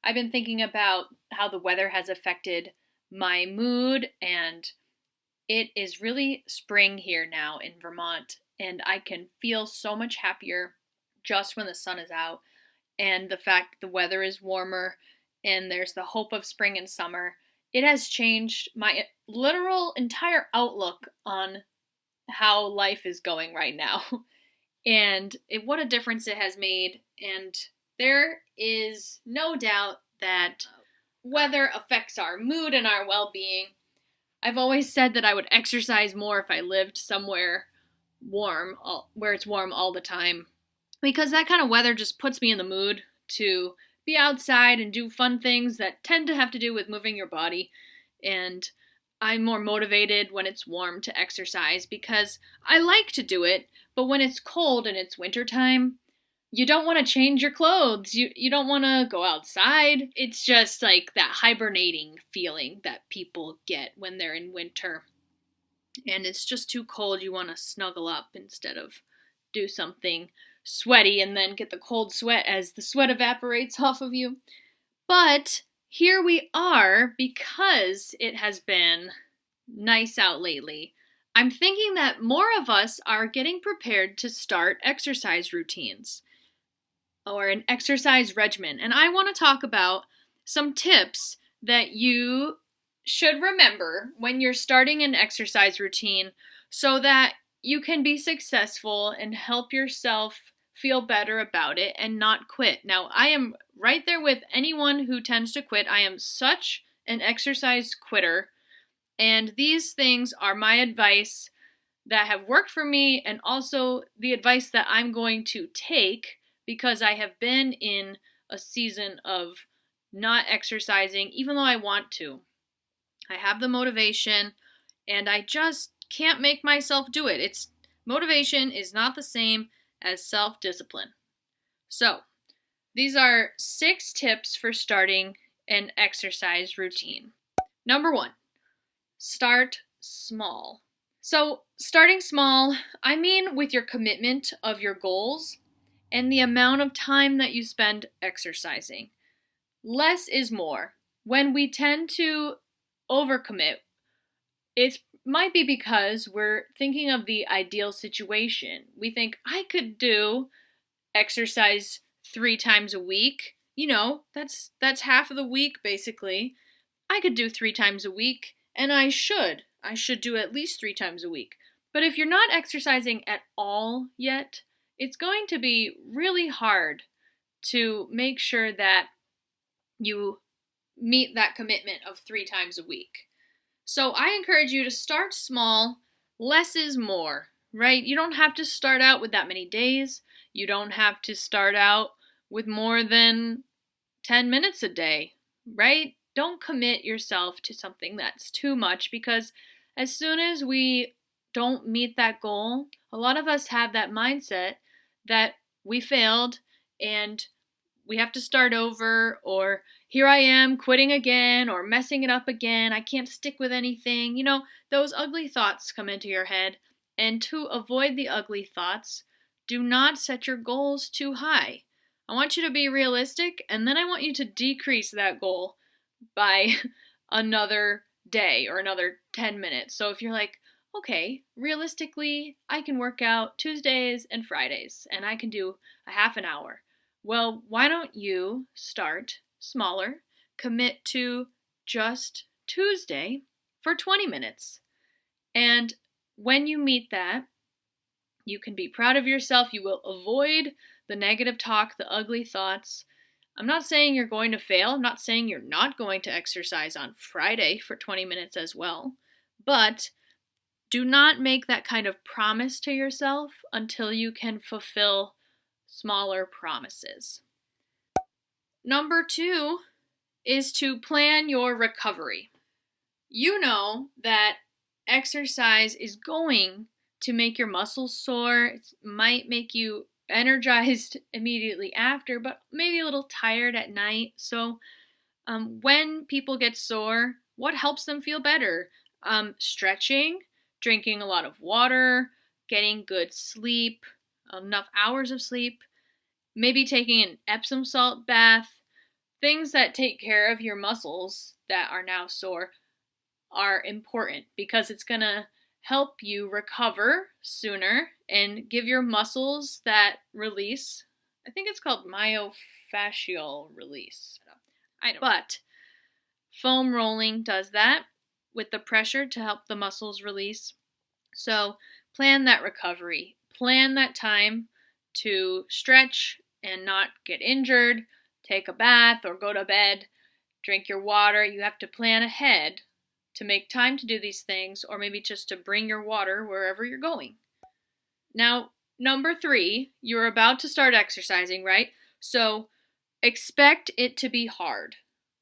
I've been thinking about how the weather has affected my mood, and it is really spring here now in Vermont, and I can feel so much happier just when the sun is out, and the fact the weather is warmer and there's the hope of spring and summer. It has changed my literal entire outlook on how life is going right now. And what a difference it has made. And there is no doubt that weather affects our mood and our well-being. I've always said that I would exercise more if I lived somewhere warm, where it's warm all the time, because that kind of weather just puts me in the mood to be outside and do fun things that tend to have to do with moving your body. And I'm more motivated when it's warm to exercise because I like to do it, but when it's cold and it's wintertime, you don't want to change your clothes. You don't want to go outside. It's just like that hibernating feeling that people get when they're in winter. And it's just too cold. You want to snuggle up instead of do something sweaty and then get the cold sweat as the sweat evaporates off of you. But here we are because it has been nice out lately. I'm thinking that more of us are getting prepared to start exercise routines or an exercise regimen. And I want to talk about some tips that you should remember when you're starting an exercise routine so that you can be successful and help yourself feel better about it and not quit. Now, I am right there with anyone who tends to quit. I am such an exercise quitter, and these things are my advice that have worked for me and also the advice that I'm going to take because I have been in a season of not exercising even though I want to. I have the motivation and I just can't make myself do it. Motivation is not the same as self-discipline. So, these are 6 tips for starting an exercise routine. Number 1, start small. So, starting small, I mean with your commitment of your goals and the amount of time that you spend exercising. Less is more. When we tend to overcommit, it might be because we're thinking of the ideal situation. We think, I could do exercise 3 times a week. That's half of the week, basically. I could do 3 times a week, and I should. I should do at least 3 times a week. But if you're not exercising at all yet, it's going to be really hard to make sure that you meet that commitment of 3 times a week. So I encourage you to start small. Less is more, right? You don't have to start out with that many days. You don't have to start out with more than 10 minutes a day, right? Don't commit yourself to something that's too much because as soon as we don't meet that goal, a lot of us have that mindset that we failed and we have to start over, or here I am quitting again or messing it up again. I can't stick with anything. Those ugly thoughts come into your head. And to avoid the ugly thoughts, do not set your goals too high. I want you to be realistic, and then I want you to decrease that goal by another day or another 10 minutes. So if you're like, okay, realistically, I can work out Tuesdays and Fridays, and I can do a half an hour. Well, why don't you start smaller, commit to just Tuesday for 20 minutes. And when you meet that, you can be proud of yourself. You will avoid the negative talk, the ugly thoughts. I'm not saying you're going to fail. I'm not saying you're not going to exercise on Friday for 20 minutes as well. But do not make that kind of promise to yourself until you can fulfill smaller promises. Number 2 is to plan your recovery. You know that exercise is going to make your muscles sore. It might make you energized immediately after, but maybe a little tired at night. So when people get sore, what helps them feel better? Stretching, drinking a lot of water, getting good sleep, enough hours of sleep, maybe taking an Epsom salt bath. things that take care of your muscles that are now sore are important because it's going to help you recover sooner and give your muscles that release. I think it's called myofascial release. But foam rolling does that with the pressure to help the muscles release. So plan that recovery. Plan that time to stretch and not get injured. Take a bath or go to bed. Drink your water. You have to plan ahead to make time to do these things, or maybe just to bring your water wherever you're going. Now, number 3, you're about to start exercising, right? So expect it to be hard.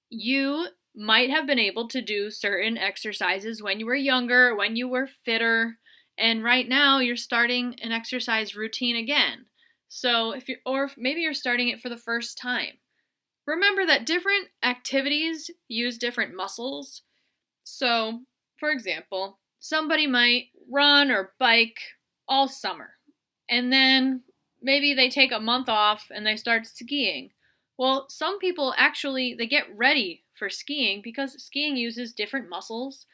You might have been able to do certain exercises when you were younger, when you were fitter, and right now you're starting an exercise routine again. So maybe you're starting it for the first time. Remember that different activities use different muscles. So, for example, somebody might run or bike all summer, and then maybe they take a month off and they start skiing. Well, some people actually, they get ready for skiing because skiing uses different muscles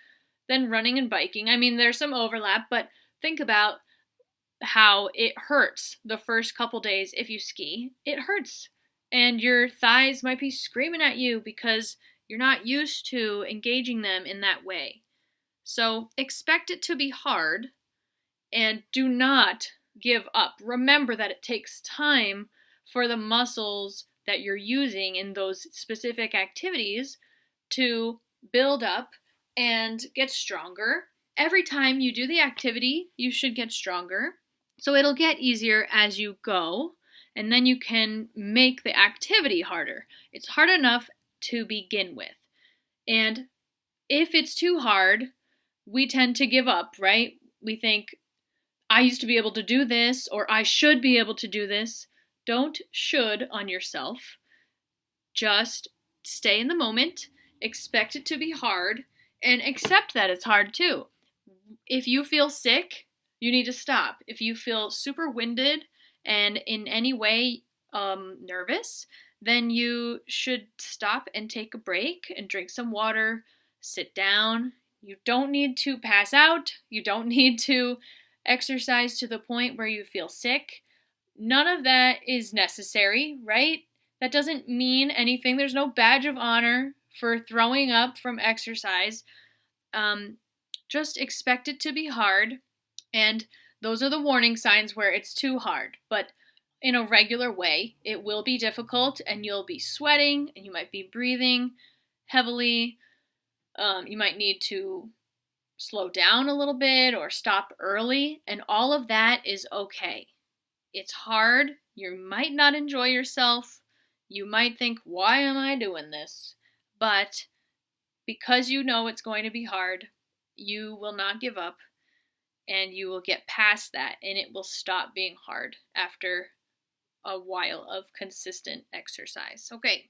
than running and biking. I mean, there's some overlap, but think about how it hurts the first couple days if you ski. It hurts, and your thighs might be screaming at you because you're not used to engaging them in that way. So expect it to be hard and do not give up. Remember that it takes time for the muscles that you're using in those specific activities to build up and get stronger. Every time you do the activity, you should get stronger. So it'll get easier as you go, and then you can make the activity harder. It's hard enough to begin with. And if it's too hard, we tend to give up, right? We think, I used to be able to do this, or I should be able to do this. Don't should on yourself. Just stay in the moment, expect it to be hard, and accept that it's hard too. If you feel sick, you need to stop. If you feel super winded and in any way nervous, then you should stop and take a break and drink some water, sit down. You don't need to pass out. You don't need to exercise to the point where you feel sick. None of that is necessary, right? That doesn't mean anything. There's no badge of honor for throwing up from exercise. Just expect it to be hard, and those are the warning signs where it's too hard. But in a regular way, it will be difficult, and you'll be sweating, and you might be breathing heavily. You might need to slow down a little bit or stop early, and all of that is okay. It's hard. You might not enjoy yourself. You might think, why am I doing this? But because you know it's going to be hard, you will not give up, and you will get past that, and it will stop being hard after a while of consistent exercise. Okay,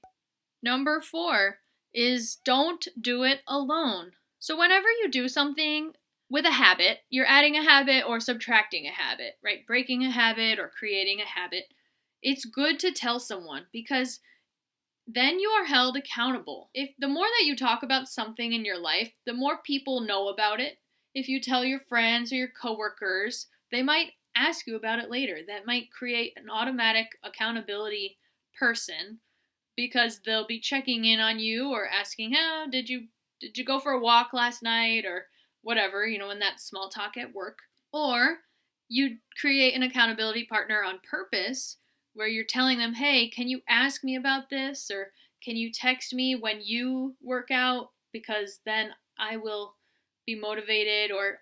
number 4 is don't do it alone. So whenever you do something with a habit, you're adding a habit or subtracting a habit, right? Breaking a habit or creating a habit. It's good to tell someone because then you are held accountable. If the more that you talk about something in your life, the more people know about it. If you tell your friends or your coworkers, they might ask you about it later. That might create an automatic accountability person because they'll be checking in on you or asking, did you go for a walk last night or whatever, in that small talk at work. Or you create an accountability partner on purpose where you're telling them, hey, can you ask me about this? Or can you text me when you work out? Because then I will be motivated or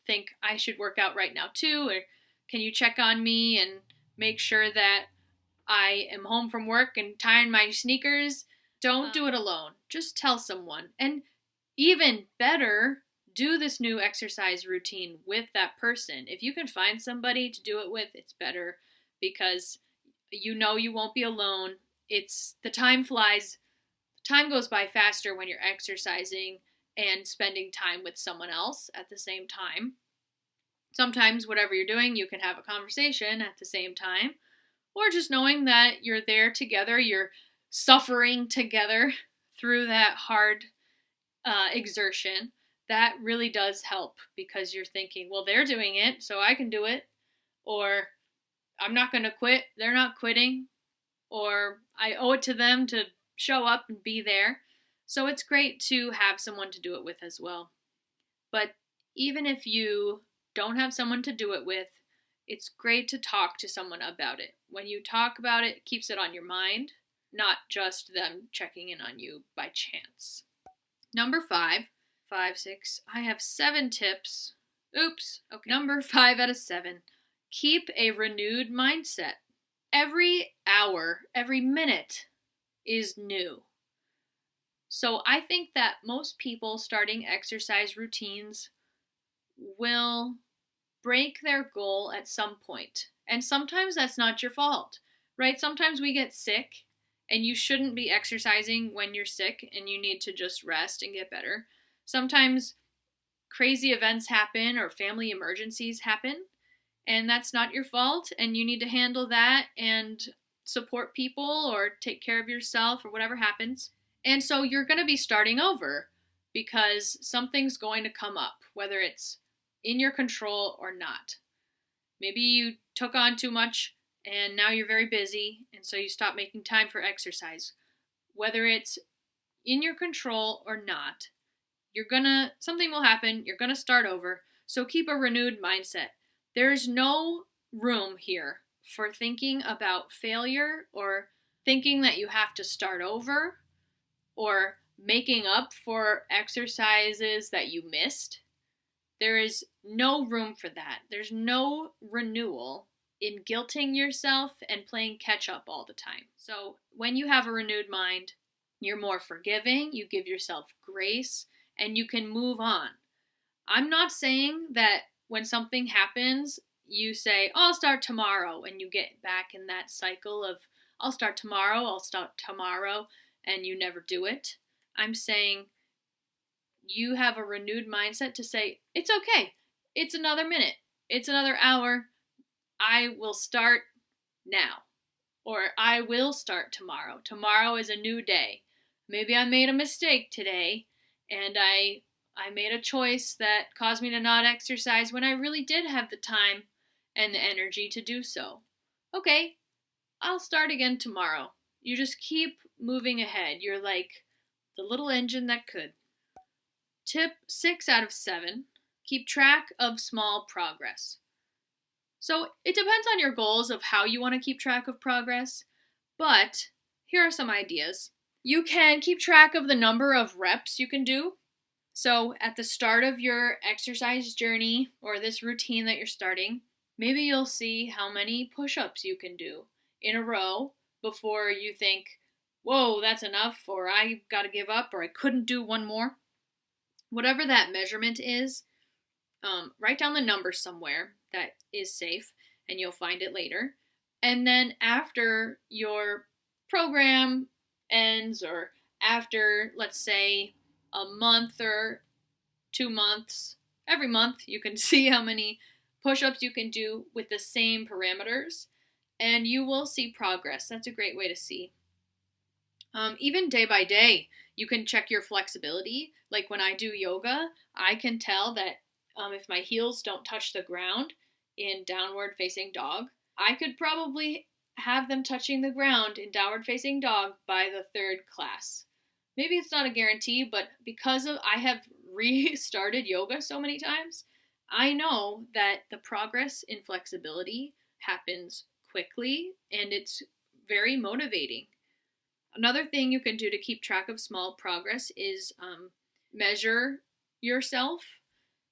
think I should work out right now too. Or can you check on me and make sure that I am home from work and tying my sneakers? Don't do it alone. Just tell someone. And even better, do this new exercise routine with that person. If you can find somebody to do it with, it's better because you know you won't be alone. The time flies. Time goes by faster when you're exercising and spending time with someone else at the same time. Sometimes whatever you're doing, you can have a conversation at the same time. Or just knowing that you're there together, you're suffering together through that hard exertion, that really does help, because you're thinking, well, they're doing it, so I can do it. Or I'm not going to quit, they're not quitting. Or I owe it to them to show up and be there. So it's great to have someone to do it with as well. But even if you don't have someone to do it with, it's great to talk to someone about it. When you talk about it, it keeps it on your mind, not just them checking in on you by chance. Number 5, 6, I have 7 tips. Oops. Okay. Number 5 out of 7, keep a renewed mindset. Every hour, every minute is new. So I think that most people starting exercise routines will break their goal at some point. And sometimes that's not your fault, right? Sometimes we get sick, and you shouldn't be exercising when you're sick and you need to just rest and get better. Sometimes crazy events happen or family emergencies happen, and that's not your fault, and you need to handle that and support people or take care of yourself or whatever happens. And so you're going to be starting over because something's going to come up, whether it's in your control or not. Maybe you took on too much and now you're very busy, and so you stop making time for exercise. Whether it's in your control or not, something will happen, you're gonna start over, so keep a renewed mindset. There's no room here for thinking about failure or thinking that you have to start over or making up for exercises that you missed. There is no room for that. There's no renewal in guilting yourself and playing catch up all the time. So when you have a renewed mind, you're more forgiving, you give yourself grace, and you can move on. I'm not saying that when something happens, you say, oh, I'll start tomorrow, and you get back in that cycle of, I'll start tomorrow, and you never do it. I'm saying you have a renewed mindset to say, it's okay, it's another minute, it's another hour, I will start now, or I will start tomorrow. Tomorrow is a new day. Maybe I made a mistake today, and I made a choice that caused me to not exercise when I really did have the time and the energy to do so. Okay, I'll start again tomorrow. You just keep moving ahead. You're like the little engine that could. Tip 6 out of 7, keep track of small progress. So it depends on your goals of how you want to keep track of progress, but here are some ideas. You can keep track of the number of reps you can do. So at the start of your exercise journey or this routine that you're starting, maybe you'll see how many push-ups you can do in a row before you think, whoa, that's enough, or I gotta give up, or I couldn't do one more. Whatever that measurement is, write down the number somewhere that is safe, and you'll find it later. And then after your program ends, or after, let's say, a month or 2 months, every month you can see how many push-ups you can do with the same parameters, and you will see progress. That's a great way to see. Even day by day, you can check your flexibility. Like when I do yoga, I can tell that if my heels don't touch the ground in downward facing dog, I could probably have them touching the ground in downward facing dog by the 3rd class. Maybe it's not a guarantee, but because I have restarted yoga so many times, I know that the progress in flexibility happens quickly, and it's very motivating. Another thing you can do to keep track of small progress is measure yourself.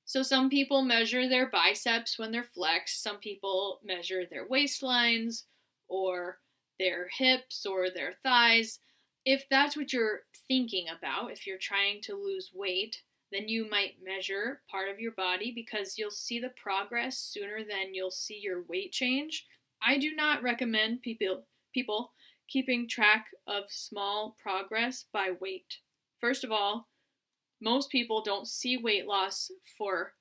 So some people measure their biceps when they're flexed. Some people measure their waistlines or their hips or their thighs. If that's what you're thinking about, if you're trying to lose weight, then you might measure part of your body, because you'll see the progress sooner than you'll see your weight change. I do not recommend people keeping track of small progress by weight. First of all, most people don't see weight loss for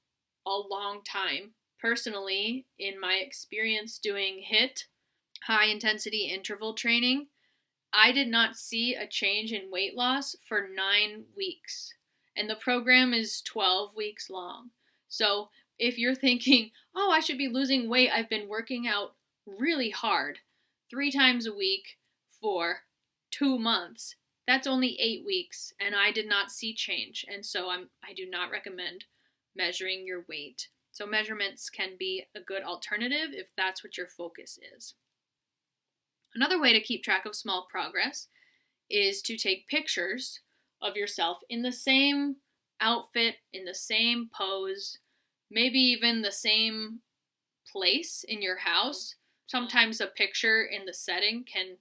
a long time. Personally, in my experience doing HIIT, high intensity interval training, I did not see a change in weight loss for 9 weeks. And the program is 12 weeks long. So if you're thinking, oh, I should be losing weight, I've been working out really hard 3 times a week for 2 months. That's only 8 weeks, and I did not see change. And so I do not recommend measuring your weight. So measurements can be a good alternative if that's what your focus is. Another way to keep track of small progress is to take pictures of yourself in the same outfit, in the same pose, maybe even the same place in your house. Sometimes a picture in the setting can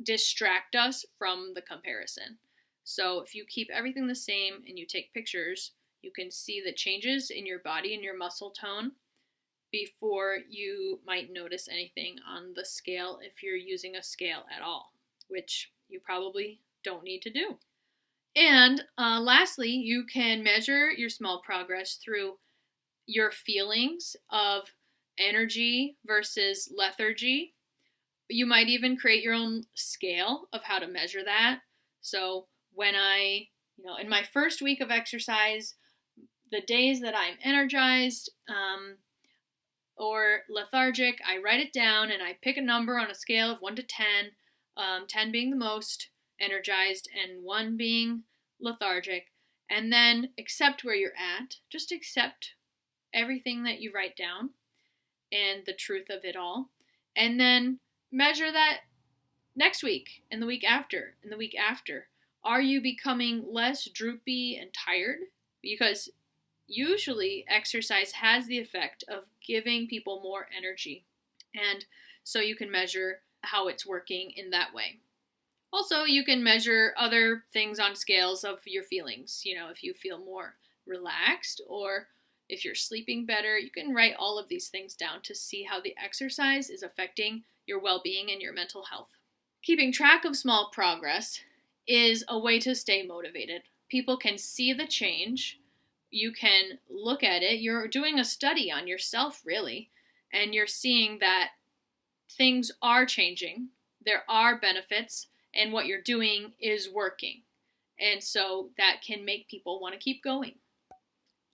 distract us from the comparison. So if you keep everything the same and you take pictures, you can see the changes in your body and your muscle tone before you might notice anything on the scale if you're using a scale at all, which you probably don't need to do. And lastly, you can measure your small progress through your feelings of energy versus lethargy. You might even create your own scale of how to measure that. So when in my first week of exercise, the days that I'm energized or lethargic, I write it down and I pick a number on a scale of 1 to 10, 10 being the most energized and 1 being lethargic, and then accept where you're at. Just accept everything that you write down and the truth of it all, and then measure that next week and the week after and the week after. Are you becoming less droopy and tired? Because usually exercise has the effect of giving people more energy, and so you can measure how it's working in that way. Also, you can measure other things on scales of your feelings. If you feel more relaxed or if you're sleeping better, you can write all of these things down to see how the exercise is affecting your well-being and your mental health. Keeping track of small progress is a way to stay motivated. People can see the change. You can look at it. You're doing a study on yourself, really, and you're seeing that things are changing. There are benefits, and what you're doing is working. And so that can make people want to keep going.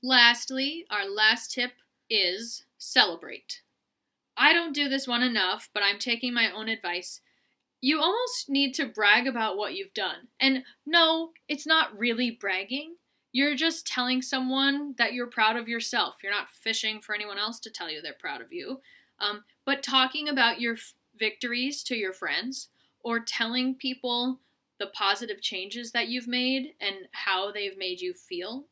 Lastly, our last tip is celebrate. I don't do this one enough, but I'm taking my own advice. You almost need to brag about what you've done. And no, it's not really bragging. You're just telling someone that you're proud of yourself. You're not fishing for anyone else to tell you they're proud of you. But talking about your victories to your friends or telling people the positive changes that you've made and how they've made you feel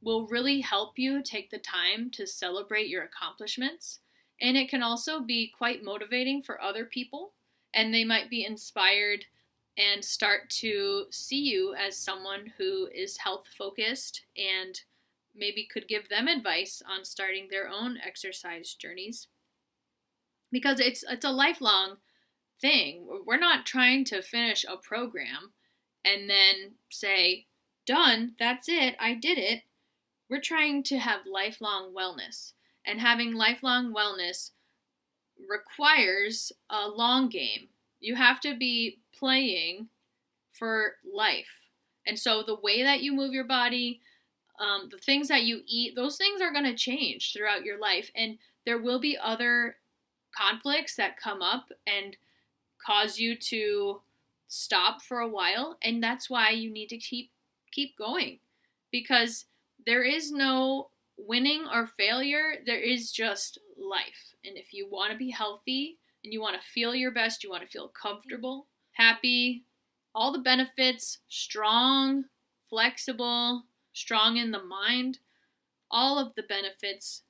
will really help you take the time to celebrate your accomplishments. And it can also be quite motivating for other people, and they might be inspired and start to see you as someone who is health focused and maybe could give them advice on starting their own exercise journeys. Because it's a lifelong thing. We're not trying to finish a program and then say, done, that's it, I did it. We're trying to have lifelong wellness. And having lifelong wellness requires a long game. You have to be playing for life. And so the way that you move your body, the things that you eat, those things are going to change throughout your life. And there will be other conflicts that come up and cause you to stop for a while. And that's why you need to keep going. Because there is no winning or failure. There is just life. And if you want to be healthy and you want to feel your best, you want to feel comfortable, happy, all the benefits, strong, flexible, strong in the mind, all of the benefits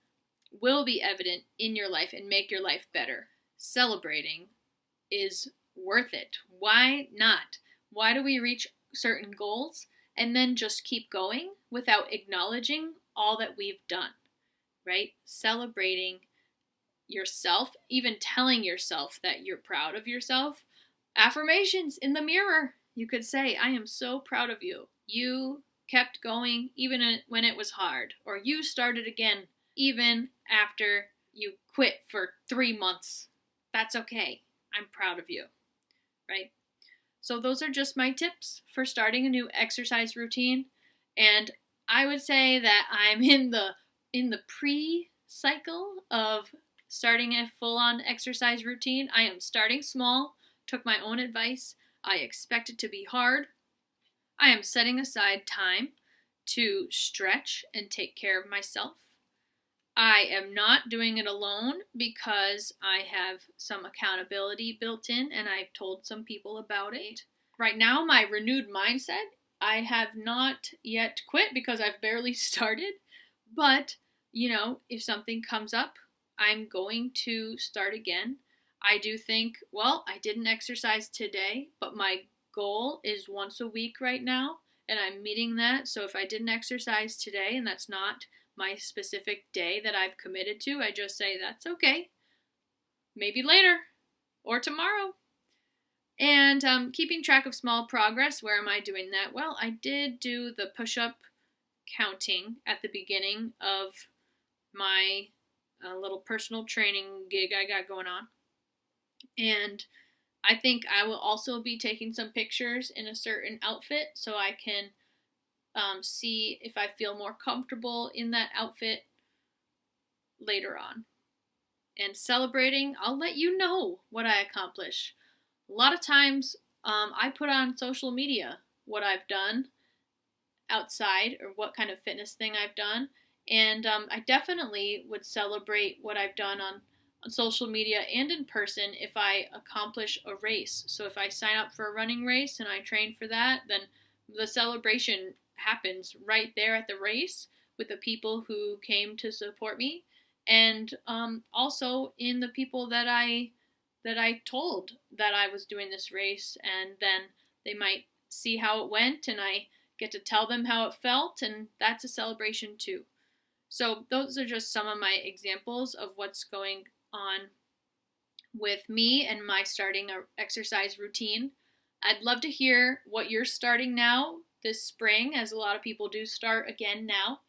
will be evident in your life and make your life better. Celebrating is worth it. Why not? Why do we reach certain goals and then just keep going without acknowledging all that we've done, right? Celebrating yourself, even telling yourself that you're proud of yourself. Affirmations in the mirror. You could say, I am so proud of you. You kept going even when it was hard, or you started again even after you quit for 3 months. That's okay. I'm proud of you, right? So those are just my tips for starting a new exercise routine. And I would say that I'm in the pre-cycle of starting a full-on exercise routine. I am starting small, took my own advice. I expect it to be hard. I am setting aside time to stretch and take care of myself. I am not doing it alone because I have some accountability built in and I've told some people about it. Right now, my renewed mindset, I have not yet quit because I've barely started. But, if something comes up, I'm going to start again. I do think, well, I didn't exercise today, but my goal is once a week right now, and I'm meeting that. So if I didn't exercise today and that's not my specific day that I've committed to, I just say that's okay. Maybe later or tomorrow. And keeping track of small progress. Where am I doing that? Well, I did do the push-up counting at the beginning of my little personal training gig I got going on. And I think I will also be taking some pictures in a certain outfit so I can see if I feel more comfortable in that outfit later on. And celebrating, I'll let you know what I accomplish. A lot of times I put on social media what I've done outside or what kind of fitness thing I've done. And I definitely would celebrate what I've done on social media and in person if I accomplish a race. So if I sign up for a running race and I train for that, then the celebration happens right there at the race with the people who came to support me, and also in the people that I told that I was doing this race, and then they might see how it went, and I get to tell them how it felt, and that's a celebration too. So those are just some of my examples of what's going on with me and my starting a exercise routine. I'd love to hear what you're starting now this spring, as a lot of people do start again now.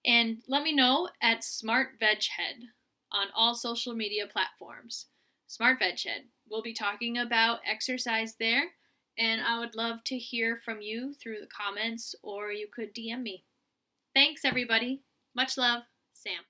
And let me know at Smart Veghead on all social media platforms. Smart Veghead. We'll be talking about exercise there, and I would love to hear from you through the comments, or you could DM me. Thanks, everybody. Much love, Sam.